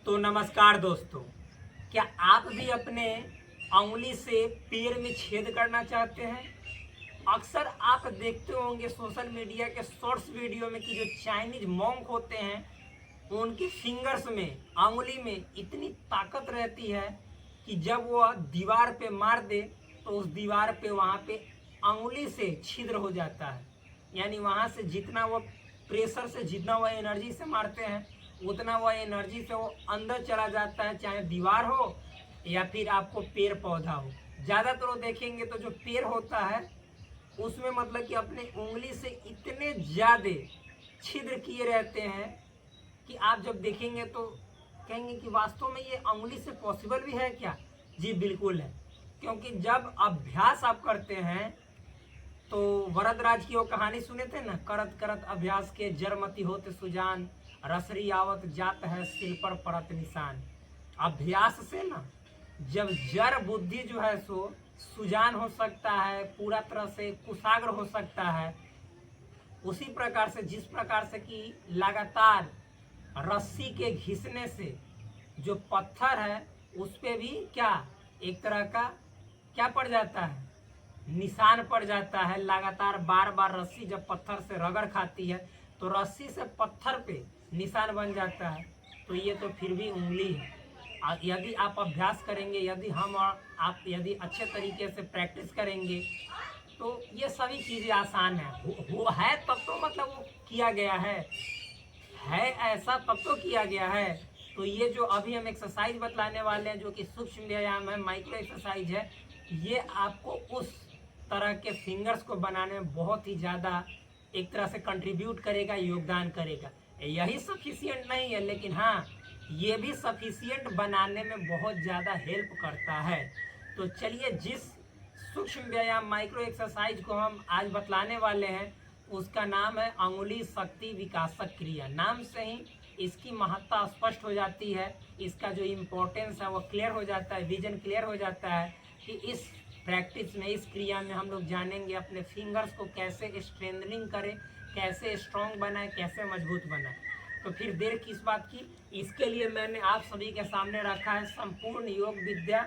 तो नमस्कार दोस्तों, क्या आप भी अपने अंगुली से पैर में छेद करना चाहते हैं? अक्सर आप देखते होंगे सोशल मीडिया के शॉर्ट्स वीडियो में कि जो चाइनीज मॉन्क होते हैं उनकी फिंगर्स में, अंगुली में इतनी ताकत रहती है कि जब वह दीवार पे मार दे तो उस दीवार पे वहाँ पे अंगुली से छिद्र हो जाता है। यानी वहाँ से जितना वो प्रेशर से, जितना वह एनर्जी से मारते हैं उतना वह एनर्जी से वो अंदर चला जाता है, चाहे दीवार हो या फिर आपको पेड़ पौधा हो। ज़्यादातर वो देखेंगे तो जो पेड़ होता है उसमें मतलब कि अपने उंगली से इतने ज़्यादा छिद्र किए रहते हैं कि आप जब देखेंगे तो कहेंगे कि वास्तव में ये अंगुली से पॉसिबल भी है क्या? जी बिल्कुल है, क्योंकि जब अभ्यास आप करते हैं तो वरदराज की वो कहानी सुने थे ना, करत करत अभ्यास के जरमती होते सुजान, रसरी आवत जात है सिल पर परत निशान। अभ्यास से ना जब जड़ बुद्धि जो है सो सुजान हो सकता है, पूरा तरह से कुशाग्र हो सकता है, उसी प्रकार से जिस प्रकार से कि लगातार रस्सी के घिसने से जो पत्थर है उस पे भी क्या एक तरह का क्या पड़ जाता है, निशान पड़ जाता है। लगातार बार बार रस्सी जब पत्थर से रगड़ खाती है तो रस्सी से पत्थर पे निशान बन जाता है। तो ये तो फिर भी उंगली है। यदि आप अभ्यास करेंगे, यदि हम और आप यदि अच्छे तरीके से प्रैक्टिस करेंगे तो ये सभी चीज़ें आसान है। वो है तब तो मतलब वो किया गया है ऐसा तब तो किया गया है। तो ये जो अभी हम एक्सरसाइज बतलाने वाले हैं जो कि सूक्ष्म व्यायाम है, माइक्रो एक्सरसाइज है, ये आपको उस तरह के फिंगर्स को बनाने में बहुत ही ज़्यादा एक तरह से कंट्रीब्यूट करेगा, योगदान करेगा। यही सफिशियंट नहीं है, लेकिन हाँ ये भी सफिशियंट बनाने में बहुत ज़्यादा हेल्प करता है। तो चलिए, जिस सूक्ष्म व्यायाम माइक्रो एक्सरसाइज को हम आज बतलाने वाले हैं उसका नाम है अंगुली शक्ति विकासक क्रिया। नाम से ही इसकी महत्ता स्पष्ट हो जाती है, इसका जो इम्पोर्टेंस है वो क्लियर हो जाता है, विजन क्लियर हो जाता है कि इस प्रैक्टिस में, इस क्रिया में हम लोग जानेंगे अपने फिंगर्स को कैसे स्ट्रेंथनिंग करें, कैसे स्ट्रॉन्ग बनाए, कैसे मजबूत बनाए। तो फिर देर किस बात की, इसके लिए मैंने आप सभी के सामने रखा है संपूर्ण योग विद्या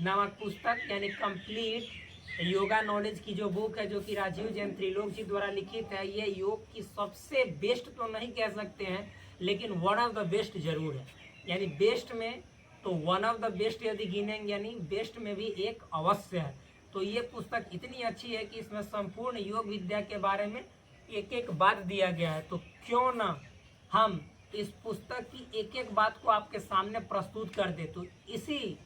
नामक पुस्तक, यानी कंप्लीट योगा नॉलेज की जो बुक है, जो कि राजीव जैन त्रिलोक जी द्वारा लिखित है। ये योग की सबसे बेस्ट तो नहीं कह सकते हैं, लेकिन वन ऑफ द बेस्ट जरूर है। यानी बेस्ट में तो वन ऑफ द बेस्ट यदि गिनेंगे, यानी बेस्ट में भी एक अवश्य है। तो ये पुस्तक इतनी अच्छी है कि इसमें संपूर्ण योग विद्या के बारे में एक एक बात दिया गया है। तो क्यों ना हम इस पुस्तक की एक एक बात को आपके सामने प्रस्तुत कर दे। तो इसी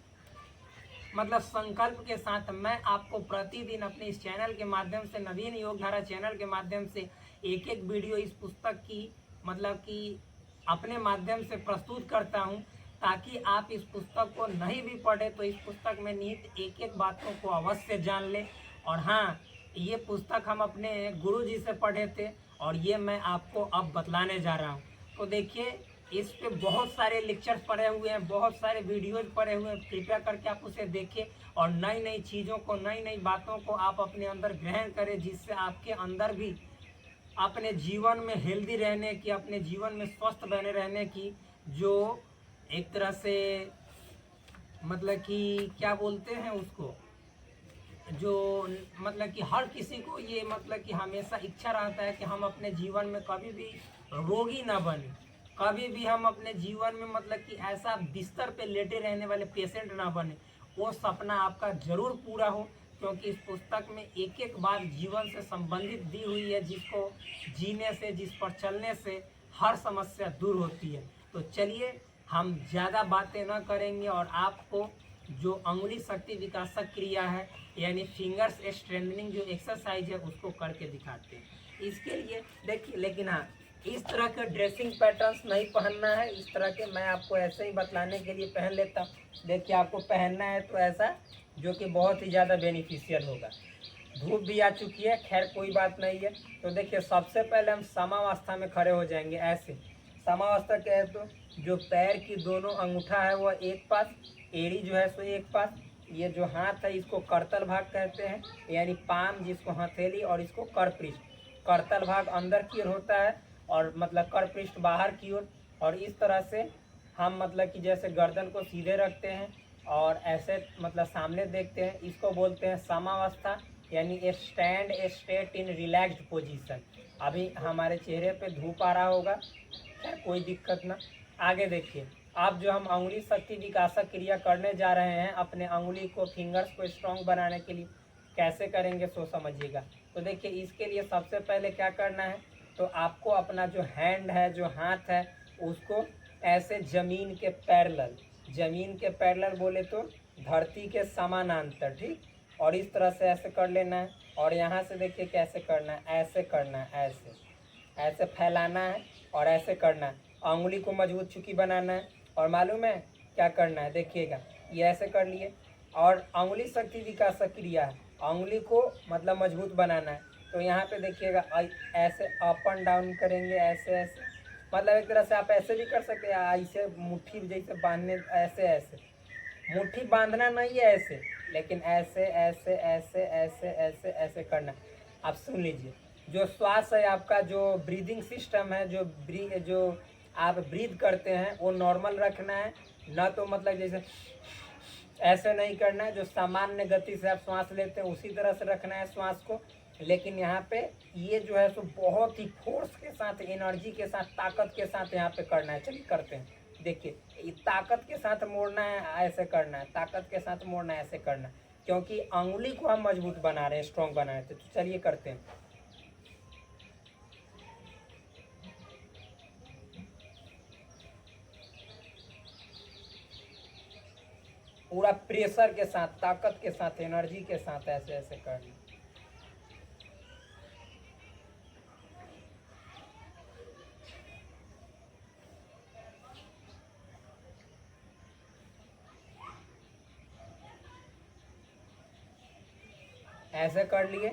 मतलब संकल्प के साथ मैं आपको प्रतिदिन अपने इस चैनल के माध्यम से, नवीन योगधारा चैनल के माध्यम से एक एक वीडियो इस पुस्तक की मतलब कि अपने माध्यम से प्रस्तुत करता हूं, ताकि आप इस पुस्तक को नहीं भी पढ़े तो इस पुस्तक में निहित एक एक बातों को अवश्य जान लें। और हाँ, ये पुस्तक हम अपने गुरु जी से पढ़े थे और ये मैं आपको अब बतलाने जा रहा हूँ। तो देखिए, इस पे बहुत सारे लेक्चर्स पढ़े हुए हैं, बहुत सारे वीडियोज पढ़े हुए हैं, कृपया करके आप उसे देखें और नई नई चीज़ों को, नई नई बातों को आप अपने अंदर ग्रहण करें, जिससे आपके अंदर भी अपने जीवन में हेल्दी रहने की, अपने जीवन में स्वस्थ बने रहने की जो एक तरह से मतलब कि क्या बोलते हैं उसको, जो मतलब कि हर किसी को ये मतलब कि हमेशा इच्छा रहता है कि हम अपने जीवन में कभी भी रोगी ना बने, कभी भी हम अपने जीवन में मतलब कि ऐसा बिस्तर पे लेटे रहने वाले पेशेंट ना बने। वो सपना आपका जरूर पूरा हो, क्योंकि इस पुस्तक में एक एक बात जीवन से संबंधित दी हुई है, जिसको जीने से, जिस पर चलने से हर समस्या दूर होती है। तो चलिए, हम ज़्यादा बातें न करेंगे और आपको जो अंगुली शक्ति विकासक क्रिया है, यानी फिंगर्स स्ट्रेंथनिंग जो एक्सरसाइज है, उसको करके दिखाते हैं। इसके लिए देखिए, लेकिन हाँ, इस तरह के ड्रेसिंग पैटर्न्स नहीं पहनना है। इस तरह के मैं आपको ऐसे ही बतलाने के लिए पहन लेता हूँ। देखिए, आपको पहनना है तो ऐसा, जो कि बहुत ही ज़्यादा बेनिफिशियल होगा। धूप भी आ चुकी है, खैर कोई बात नहीं है। तो देखिए, सबसे पहले हम समावस्था में खड़े हो जाएंगे। ऐसे समावस्था क्या है, तो जो पैर की दोनों अंगूठा है वह एक पास, एड़ी जो है सो एक पास, ये जो हाथ है इसको करतल भाग कहते हैं, यानी पाम जिसको हथेली, और इसको कर पृष्ठ। करतल भाग अंदर की ओर होता है और मतलब कर पृष्ठ बाहर की ओर। और इस तरह से हम मतलब कि जैसे गर्दन को सीधे रखते हैं और ऐसे मतलब सामने देखते हैं, इसको बोलते हैं समावस्था, यानी a stand a state in relaxed position. अभी हमारे चेहरे पे धूप आ रहा होगा, खैर कोई दिक्कत ना। आगे देखिए, आप जो हम अंगुली शक्ति विकासक क्रिया करने जा रहे हैं अपने अंगुली को, फिंगर्स को स्ट्रॉन्ग बनाने के लिए, कैसे करेंगे सो समझिएगा। तो देखिए, इसके लिए सबसे पहले क्या करना है, तो आपको अपना जो हैंड है, जो हाथ है, उसको ऐसे जमीन के पैरेलल बोले तो धरती के समानांतर, ठीक, और इस तरह से ऐसे कर लेना है। और यहाँ से देखिए कैसे करना है, ऐसे करना है, ऐसे फैलाना है और ऐसे करना है। अंगुली को मजबूत चुकी बनाना है। और मालूम है क्या करना है, देखिएगा, ये ऐसे कर लिए। और अंगुली शक्ति विकासक क्रिया है, अंगुली को मतलब मजबूत बनाना है। तो यहाँ पे देखिएगा, ऐसे अप एंड डाउन करेंगे, ऐसे मतलब एक तरह से आप ऐसे भी कर सकते हैं, ऐसे मुट्ठी जैसे बांधने, ऐसे मुट्ठी बांधना नहीं है ऐसे, लेकिन ऐसे ऐसे ऐसे ऐसे ऐसे ऐसे करना। आप सुन लीजिए, जो श्वास है आपका, जो ब्रीदिंग सिस्टम है, जो आप ब्रीद करते हैं, वो नॉर्मल रखना है। न तो मतलब जैसे ऐसे नहीं करना है, जो सामान्य गति से आप श्वास लेते हैं उसी तरह से रखना है श्वास को। लेकिन यहाँ पे ये जो है सो बहुत ही फोर्स के साथ, एनर्जी के साथ, ताकत के साथ यहाँ पे करना है। चलिए करते हैं, देखिए, ताकत के साथ मोड़ना है, ऐसे करना है, ताकत के साथ मोड़ना है, ऐसे करना है, क्योंकि अंगुली को हम मजबूत बना रहे हैं, स्ट्रॉन्ग बना रहे थे। तो चलिए करते हैं। पूरा प्रेशर के साथ, ताकत के साथ, एनर्जी के साथ ऐसे ऐसे करना। ऐसे कर लिए,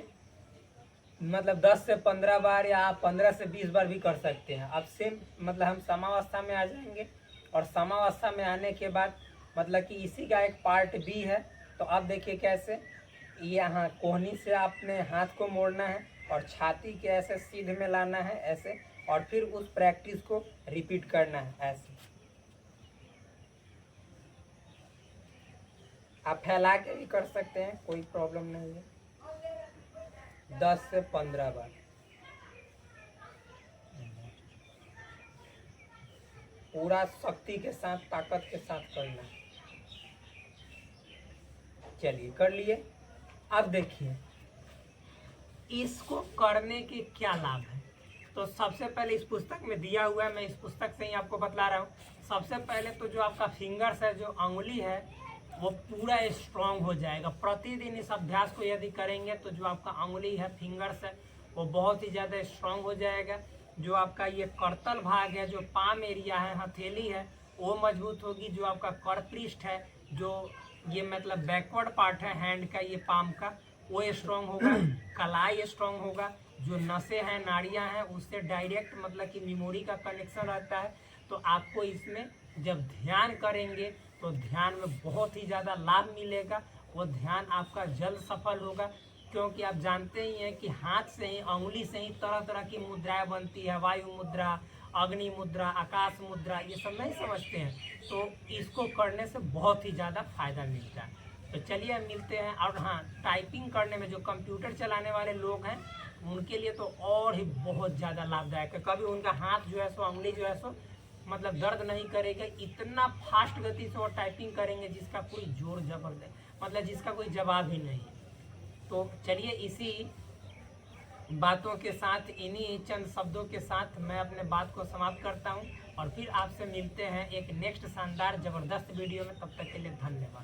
मतलब 10 से 15 बार या आप 15 से 20 बार भी कर सकते हैं। अब सेम मतलब हम समावस्था में आ जाएंगे, और समावस्था में आने के बाद मतलब कि इसी का एक पार्ट बी है। तो अब देखिए कैसे, यहाँ कोहनी से आपने हाथ को मोड़ना है और छाती के ऐसे सीध में लाना है, ऐसे, और फिर उस प्रैक्टिस को रिपीट करना है ऐसे। आप फैला के भी कर सकते हैं, कोई प्रॉब्लम नहीं है। 10 से 15 बार पूरा शक्ति के साथ, ताकत के साथ करना है। चलिए कर लिए। अब देखिए, इसको करने के क्या लाभ है। तो सबसे पहले इस पुस्तक में दिया हुआ है, मैं इस पुस्तक से ही आपको बतला रहा हूँ। सबसे पहले तो जो आपका फिंगर्स है, जो अंगुली है, वो पूरा स्ट्रांग हो जाएगा। प्रतिदिन इस अभ्यास को यदि करेंगे तो जो आपका अंगुली है, फिंगर्स है, वो बहुत ही ज़्यादा स्ट्रांग हो जाएगा। जो आपका ये करतल भाग है, जो पाम एरिया है, हथेली है, वो मजबूत होगी। जो आपका करपृष्ठ है, जो ये मतलब बैकवर्ड पार्ट है हैंड का, ये पाम का, वो स्ट्रांग होगा। कलाई स्ट्रांग होगा। जो नसें हैं, नाड़ियाँ हैं, उससे डायरेक्ट मतलब कि मेमोरी का कनेक्शन रहता है। तो आपको इसमें जब ध्यान करेंगे तो ध्यान में बहुत ही ज़्यादा लाभ मिलेगा। वो ध्यान आपका जल्द सफल होगा, क्योंकि आप जानते ही हैं कि हाथ से ही, अंगुली से ही तरह तरह की मुद्राएं बनती है। वायु मुद्रा, अग्नि मुद्रा, आकाश मुद्रा, ये सब नहीं समझते हैं। तो इसको करने से बहुत ही ज़्यादा फायदा मिलता है। तो चलिए हम मिलते हैं। और हाँ, टाइपिंग करने में जो कंप्यूटर चलाने वाले लोग हैं, उनके लिए तो और ही बहुत ज़्यादा लाभदायक है। कभी उनका हाथ जो है सो, अंगुली जो है सो मतलब दर्द नहीं करेगा। इतना फास्ट गति से वो टाइपिंग करेंगे जिसका कोई जोर जबरदस्त, मतलब जिसका कोई जवाब ही नहीं। तो चलिए, इसी बातों के साथ, इन्हीं चंद शब्दों के साथ मैं अपने बात को समाप्त करता हूं, और फिर आपसे मिलते हैं एक नेक्स्ट शानदार ज़बरदस्त वीडियो में। तब तक के लिए धन्यवाद।